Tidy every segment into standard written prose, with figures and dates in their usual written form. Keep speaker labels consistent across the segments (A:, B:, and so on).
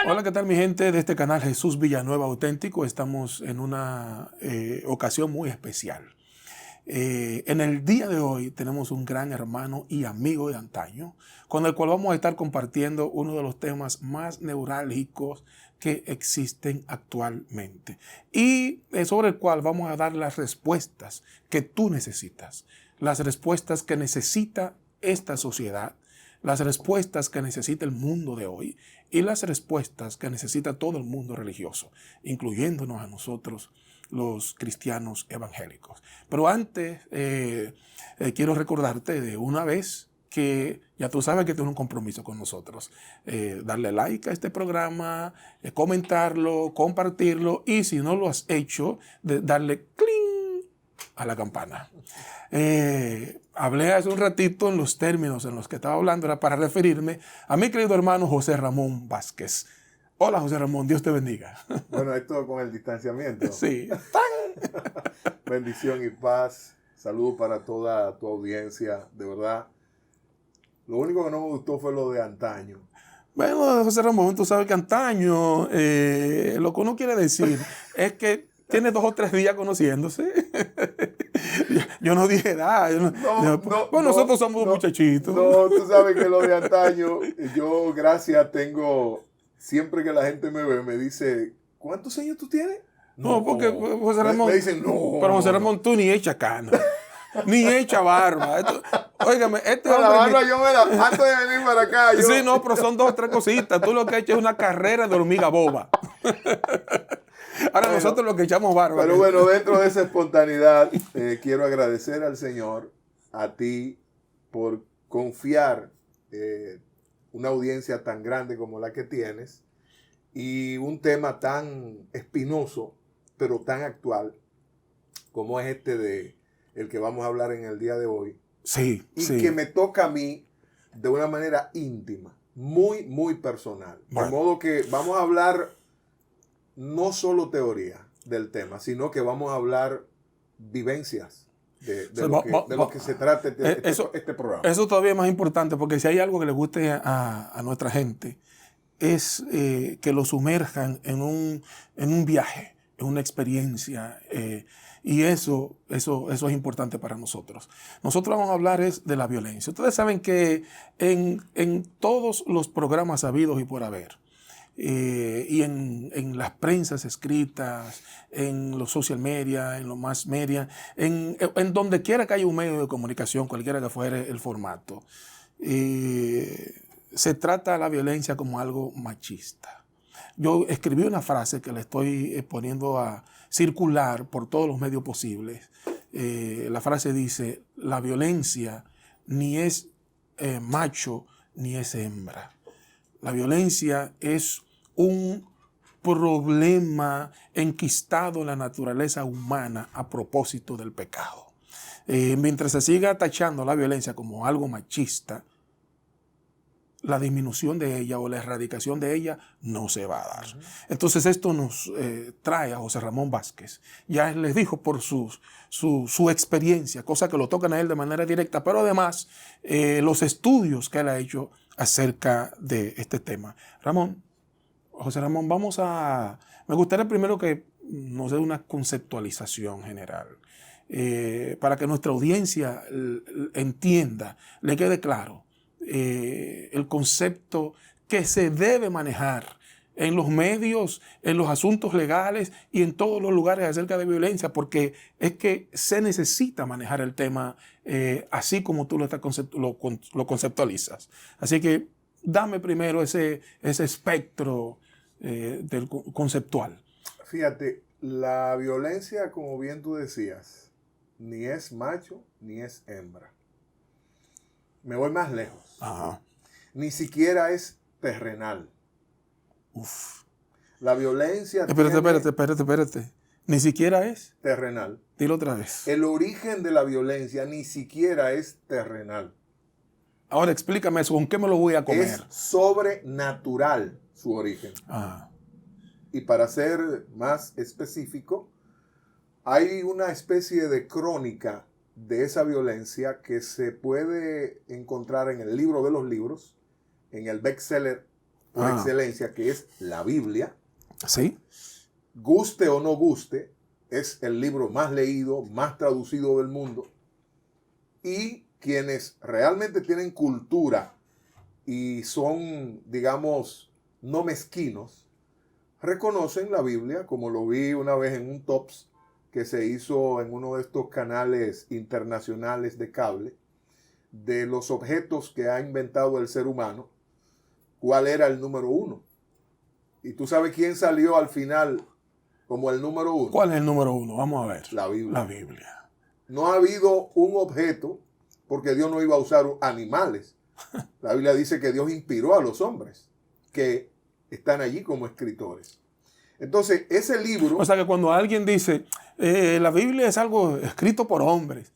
A: Hola, ¿qué tal mi gente de este canal Jesús Villanueva Auténtico? Estamos en una ocasión muy especial. En el día de hoy tenemos un gran hermano y amigo de antaño, con el cual vamos a estar compartiendo uno de los temas más neurálgicos que existen actualmente y sobre el cual vamos a dar las respuestas que tú necesitas, las respuestas que necesita esta sociedad, las respuestas que necesita el mundo de hoy y las respuestas que necesita todo el mundo religioso, incluyéndonos a nosotros, los cristianos evangélicos. Pero antes, quiero recordarte de una vez que ya tú sabes que tienes un compromiso con nosotros. Darle like a este programa, comentarlo, compartirlo y si no lo has hecho, darle cling a la campana. Hablé hace un ratito en los términos en los que estaba hablando, era para referirme a mi querido hermano José Ramón Vázquez. Hola José Ramón, Dios te bendiga.
B: Bueno, esto con el distanciamiento.
A: Sí.
B: Bendición y paz. Saludos para toda tu audiencia, de verdad. Lo único que no me gustó fue lo de antaño.
A: Bueno, José Ramón, tú sabes que antaño, lo que uno quiere decir es que tiene 2 o 3 días conociéndose. Yo no dije nada. Nosotros somos muchachitos.
B: No, tú sabes que lo de antaño, yo, gracias, tengo, siempre que la gente me ve, me dice, ¿cuántos años tú tienes?
A: No, porque José Ramón.
B: Me dicen, no.
A: Pero José Ramón, tú ni echa cana, ni echa barba. Óigame,
B: no, la barba yo me la, antes de venir para acá.
A: Sí, no, pero son 2 o 3 cositas. Tú lo que echas es una carrera de hormiga boba. Ahora bueno, nosotros lo que echamos barba.
B: Pero bueno, dentro de esa espontaneidad, quiero agradecer al Señor, a ti, por confiar una audiencia tan grande como la que tienes y un tema tan espinoso, pero tan actual, como es este de el que vamos a hablar en el día de hoy.
A: Sí,
B: y
A: sí.
B: que me toca a mí de una manera íntima, muy, muy personal.
A: Bueno.
B: De modo que vamos a hablar no solo teoría del tema, sino que vamos a hablar vivencias de lo que se trata este programa.
A: Eso todavía es más importante, porque si hay algo que le guste a nuestra gente, es que lo sumerjan en un viaje, en una experiencia, y eso es importante para nosotros. Nosotros vamos a hablar de la violencia. Ustedes saben que en todos los programas habidos y por haber, y en las prensas escritas, en los social media, en los mass media, en donde quiera que haya un medio de comunicación, cualquiera que fuere el formato, se trata la violencia como algo machista. Yo escribí una frase que le estoy poniendo a circular por todos los medios posibles. La frase dice, la violencia ni es macho ni es hembra. La violencia es un problema enquistado en la naturaleza humana a propósito del pecado. Mientras se siga tachando la violencia como algo machista, la disminución de ella o la erradicación de ella no se va a dar. Entonces esto nos trae a José Ramón Vázquez. Ya él les dijo por su experiencia, cosa que lo tocan a él de manera directa, pero además los estudios que él ha hecho acerca de este tema. José Ramón, me gustaría primero que nos dé una conceptualización general para que nuestra audiencia entienda, le quede claro el concepto que se debe manejar en los medios, en los asuntos legales y en todos los lugares acerca de violencia, porque es que se necesita manejar el tema así como tú lo conceptualizas. Así que dame primero ese espectro del conceptual.
B: Fíjate, la violencia, como bien tú decías, ni es macho ni es hembra. Me voy más lejos.
A: Ajá.
B: Ni siquiera es terrenal.
A: Uf.
B: La violencia
A: Espérate. Ni siquiera es
B: terrenal.
A: Dilo otra vez.
B: El origen de la violencia ni siquiera es terrenal.
A: Ahora explícame eso, ¿con qué me lo voy a comer?
B: Es sobrenatural su origen.
A: Ajá.
B: Y para ser más específico, hay una especie de crónica de esa violencia que se puede encontrar en el libro de los libros, en el bestseller por excelencia, que es la Biblia.
A: Sí.
B: Guste o no guste, es el libro más leído, más traducido del mundo. Y quienes realmente tienen cultura y son, digamos, no mezquinos, reconocen la Biblia, como lo vi una vez en un Tops que se hizo en uno de estos canales internacionales de cable, de los objetos que ha inventado el ser humano, cuál era el número 1. ¿Y tú sabes quién salió al final como el número 1?
A: ¿Cuál es el número 1? Vamos a ver.
B: La Biblia.
A: La Biblia.
B: No ha habido un objeto, porque Dios no iba a usar animales. La Biblia dice que Dios inspiró a los hombres que están allí como escritores. Entonces, ese libro...
A: O sea que cuando alguien dice, la Biblia es algo escrito por hombres.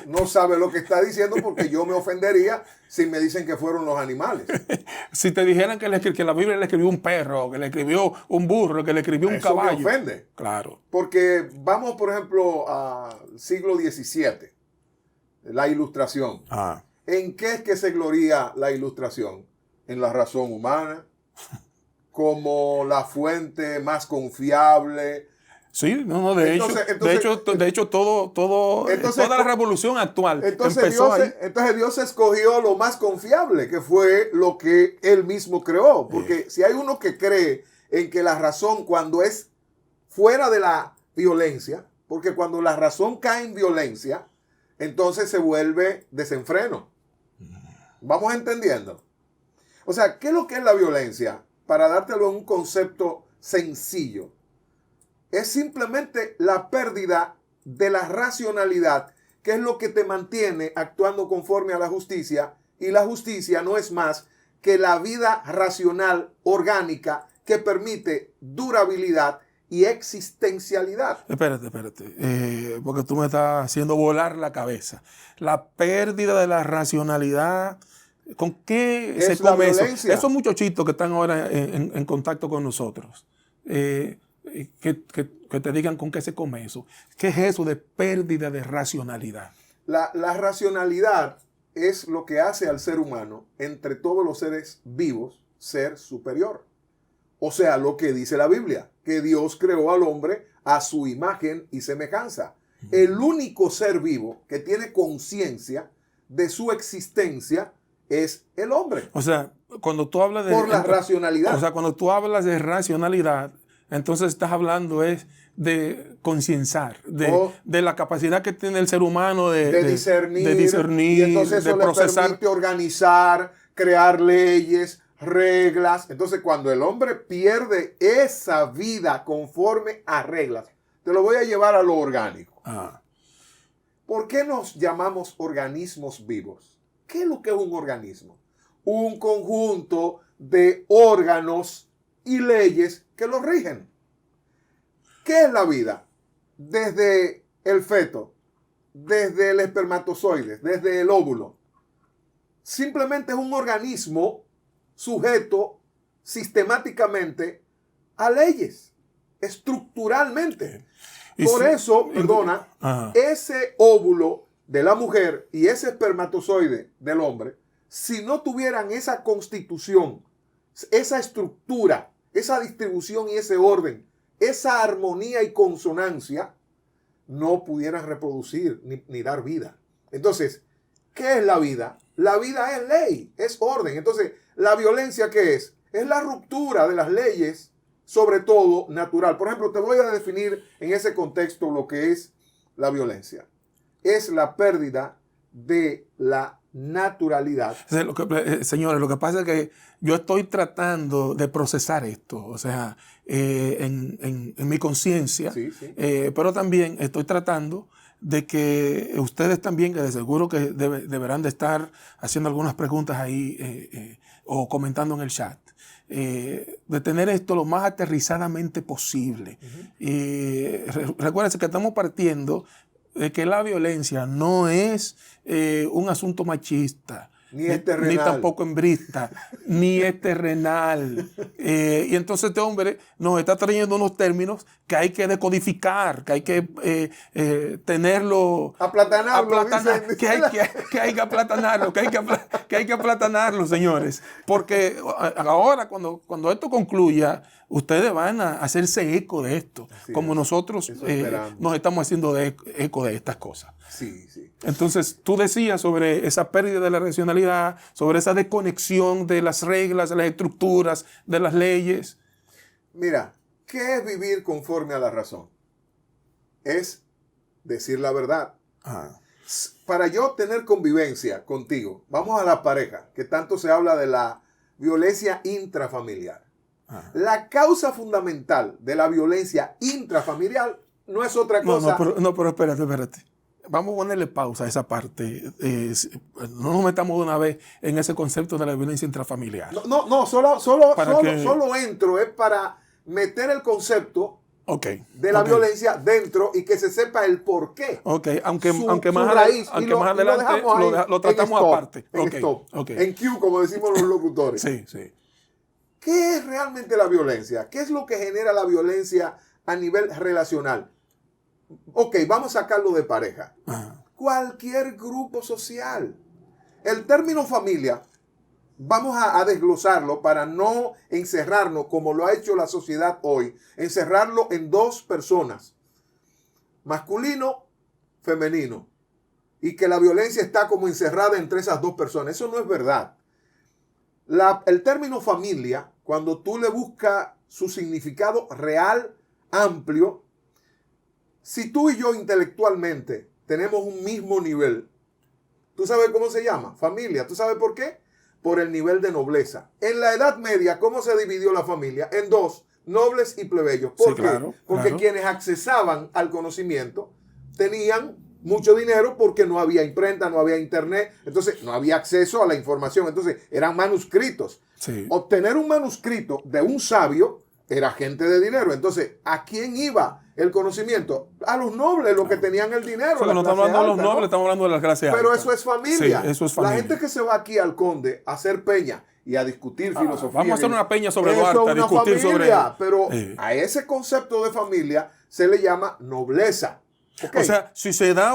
B: No sabe lo que está diciendo, porque yo me ofendería si me dicen que fueron los animales.
A: Si te dijeran que la Biblia le escribió un perro, que le escribió un burro, que le escribió un caballo.
B: Eso me ofende.
A: Claro.
B: Porque vamos, por ejemplo, al siglo XVII, la Ilustración. ¿En qué es que se gloría la Ilustración? En la razón humana, como la fuente más confiable.
A: Sí, de hecho, toda la revolución actual empezó ahí.
B: Entonces Dios escogió lo más confiable, que fue lo que Él mismo creó. Porque si hay uno que cree en que la razón, cuando es fuera de la violencia, porque cuando la razón cae en violencia, entonces se vuelve desenfreno. ¿Vamos entendiendo? O sea, ¿qué es lo que es la violencia? Para dártelo en un concepto sencillo. Es simplemente la pérdida de la racionalidad, que es lo que te mantiene actuando conforme a la justicia. Y la justicia no es más que la vida racional, orgánica, que permite durabilidad y existencialidad.
A: Espérate. Porque tú me estás haciendo volar la cabeza. La pérdida de la racionalidad. ¿Con qué se come eso? Esos muchachitos que están ahora en contacto con nosotros, que te digan con qué se come eso. ¿Qué es eso de pérdida de racionalidad?
B: La racionalidad es lo que hace al ser humano, entre todos los seres vivos, ser superior. O sea, lo que dice la Biblia, que Dios creó al hombre a su imagen y semejanza. El único ser vivo que tiene conciencia de su existencia es el hombre.
A: O sea, cuando tú hablas de...
B: Por la racionalidad.
A: O sea, cuando tú hablas de racionalidad, entonces estás hablando es de concienciar, de la capacidad que tiene el ser humano de discernir,
B: y entonces eso
A: de procesar.
B: Le permite organizar, crear leyes, reglas. Entonces, cuando el hombre pierde esa vida conforme a reglas, te lo voy a llevar a lo orgánico. ¿Por qué nos llamamos organismos vivos? ¿Qué es lo que es un organismo? Un conjunto de órganos y leyes que lo rigen. ¿Qué es la vida? Desde el feto, desde el espermatozoide, desde el óvulo. Simplemente es un organismo sujeto sistemáticamente a leyes, estructuralmente. Por eso, ese óvulo de la mujer y ese espermatozoide del hombre, si no tuvieran esa constitución, esa estructura, esa distribución y ese orden, esa armonía y consonancia, no pudieran reproducir ni dar vida. Entonces, ¿qué es la vida? La vida es ley, es orden. Entonces, ¿la violencia qué es? Es la ruptura de las leyes, sobre todo natural. Por ejemplo, te voy a definir en ese contexto lo que es la violencia. Es la pérdida de la naturalidad.
A: Señores, lo que pasa es que yo estoy tratando de procesar esto, o sea, en mi conciencia, pero también estoy tratando de que ustedes también, que de seguro que deberán de estar haciendo algunas preguntas ahí o comentando en el chat, de tener esto lo más aterrizadamente posible. Recuérdense que estamos partiendo de que la violencia no es un asunto machista, ni tampoco hembrista, ni es terrenal. Y entonces este hombre nos está trayendo unos términos que hay que decodificar, que hay que tenerlo...
B: aplatanarlo.
A: Que hay que aplatanarlo, que que hay que aplatanarlo, señores. Porque ahora, cuando esto concluya, ustedes van a hacerse eco de esto,
B: Así
A: como
B: es.
A: nosotros nos estamos haciendo eco de estas cosas.
B: Sí, sí.
A: Entonces, tú decías sobre esa pérdida de la racionalidad, sobre esa desconexión de las reglas, de las estructuras, de las leyes.
B: Mira, ¿qué es vivir conforme a la razón? Es decir la verdad.
A: Ah.
B: Para yo tener convivencia contigo, vamos a la pareja, que tanto se habla de la violencia intrafamiliar.
A: Ah.
B: La causa fundamental de la violencia intrafamiliar no es otra cosa.
A: Pero espérate. Vamos a ponerle pausa a esa parte. No nos metamos de una vez en ese concepto de la violencia intrafamiliar.
B: Solo entro es para meter el concepto de la violencia dentro y que se sepa el por qué.
A: Aunque más
B: raíz,
A: más adelante lo tratamos aparte.
B: En Q, como decimos los locutores.
A: Sí.
B: ¿Qué es realmente la violencia? ¿Qué es lo que genera la violencia a nivel relacional? Vamos a sacarlo de pareja.
A: Ajá.
B: Cualquier grupo social. El término familia, vamos a desglosarlo para no encerrarnos como lo ha hecho la sociedad hoy. Encerrarlo en dos personas. Masculino, femenino. Y que la violencia está como encerrada entre esas dos personas. Eso no es verdad. El término familia, cuando tú le buscas su significado real, amplio, si tú y yo intelectualmente tenemos un mismo nivel, ¿tú sabes cómo se llama? Familia. ¿Tú sabes por qué? Por el nivel de nobleza. En la Edad Media, ¿cómo se dividió la familia? En dos, nobles y plebeyos. ¿Por qué?
A: Claro,
B: porque quienes accesaban al conocimiento tenían mucho dinero porque no había imprenta, no había internet, entonces no había acceso a la información, entonces eran manuscritos.
A: Sí.
B: Obtener un manuscrito de un sabio era gente de dinero. Entonces, ¿a quién iba el conocimiento? A los nobles, los que tenían el dinero.
A: No estamos hablando de los nobles, estamos hablando de las clases altas.
B: Pero eso es familia.
A: Sí, eso es familia.
B: La gente que se va aquí al Conde a hacer peña y a discutir filosofía.
A: Vamos a hacer una peña sobre
B: eso
A: Duarte,
B: es
A: a discutir
B: familia,
A: sobre...
B: Pero a ese concepto de familia se le llama nobleza.
A: O sea, si se da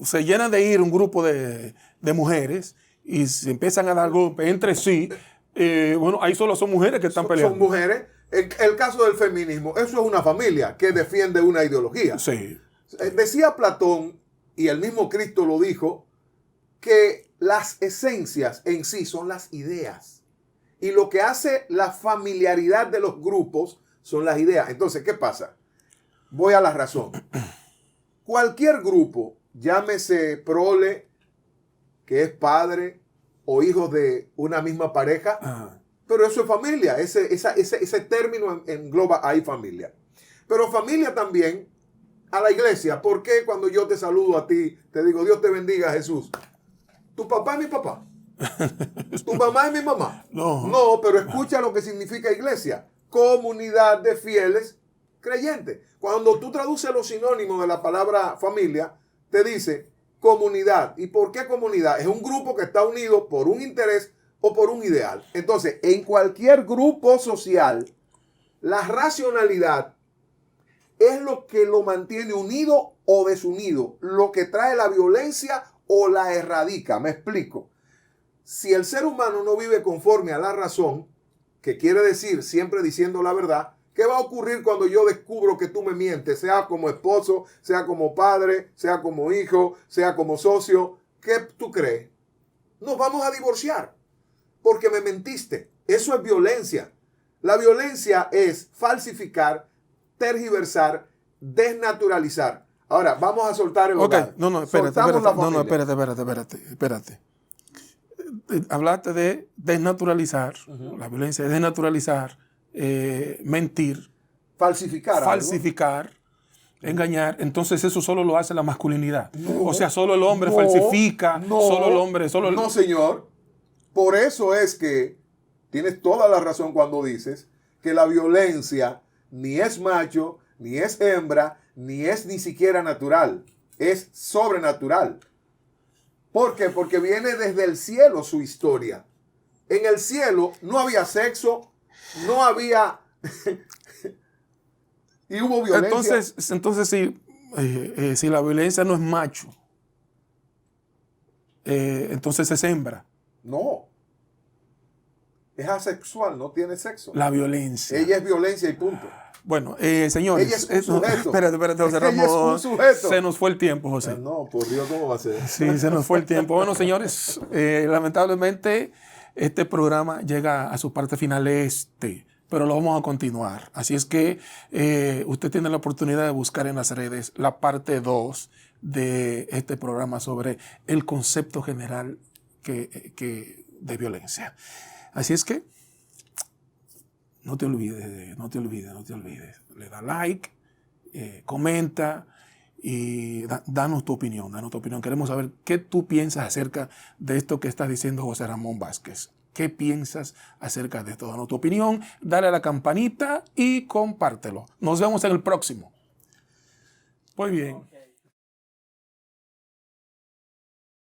A: se llena de ir un grupo de mujeres y se empiezan a dar golpes entre sí, ahí solo son mujeres que están peleando.
B: Son mujeres. El caso del feminismo, eso es una familia que defiende una ideología.
A: Sí.
B: Decía Platón, y el mismo Cristo lo dijo, que las esencias en sí son las ideas. Y lo que hace la familiaridad de los grupos son las ideas. Entonces, ¿qué pasa? Voy a la razón. Cualquier grupo, llámese prole, que es padre o hijo de una misma pareja, pero eso es familia. Ese término engloba ahí familia. Pero familia también a la iglesia. ¿Por qué cuando yo te saludo a ti, te digo, Dios te bendiga, Jesús? ¿Tu papá es mi papá? ¿Tu mamá es mi mamá? No, pero escucha lo que significa iglesia. Comunidad de fieles creyentes. Cuando tú traduces los sinónimos de la palabra familia, te dice comunidad. ¿Y por qué comunidad? Es un grupo que está unido por un interés o por un ideal. Entonces, en cualquier grupo social, la racionalidad es lo que lo mantiene unido o desunido, lo que trae la violencia o la erradica. Me explico. Si el ser humano no vive conforme a la razón, que quiere decir siempre diciendo la verdad, ¿qué va a ocurrir cuando yo descubro que tú me mientes? Sea como esposo, sea como padre, sea como hijo, sea como socio. ¿Qué tú crees? Nos vamos a divorciar porque me mentiste. Eso es violencia. La violencia es falsificar, tergiversar, desnaturalizar. Ahora, vamos a soltar el hogar.
A: Espérate. Hablaste de desnaturalizar, la violencia es desnaturalizar, mentir, falsificar, engañar. Entonces eso solo lo hace la masculinidad. O sea, solo el hombre falsifica, solo el hombre...
B: No, señor. Por eso es que tienes toda la razón cuando dices que la violencia ni es macho, ni es hembra, ni es ni siquiera natural. Es sobrenatural. ¿Por qué? Porque viene desde el cielo su historia. En el cielo no había sexo, no había... y hubo violencia.
A: Entonces si la violencia no es macho, entonces es hembra.
B: No. Es asexual, no tiene sexo.
A: La violencia.
B: Ella es violencia y punto.
A: Bueno, señores.
B: Ella es un sujeto.
A: Espérate, José Ramón.
B: Ella es un sujeto.
A: Se nos fue el tiempo, José.
B: No, por Dios, ¿cómo va a ser?
A: Sí, se nos fue el tiempo. Bueno, señores, lamentablemente este programa llega a su parte final pero lo vamos a continuar. Así es que usted tiene la oportunidad de buscar en las redes la parte 2 de este programa sobre el concepto general de violencia. Así es que no te olvides. Le da like, comenta y danos tu opinión. Queremos saber qué tú piensas acerca de esto que está diciendo José Ramón Vázquez. ¿Qué piensas acerca de esto? Danos tu opinión, dale a la campanita y compártelo. Nos vemos en el próximo. Muy bien.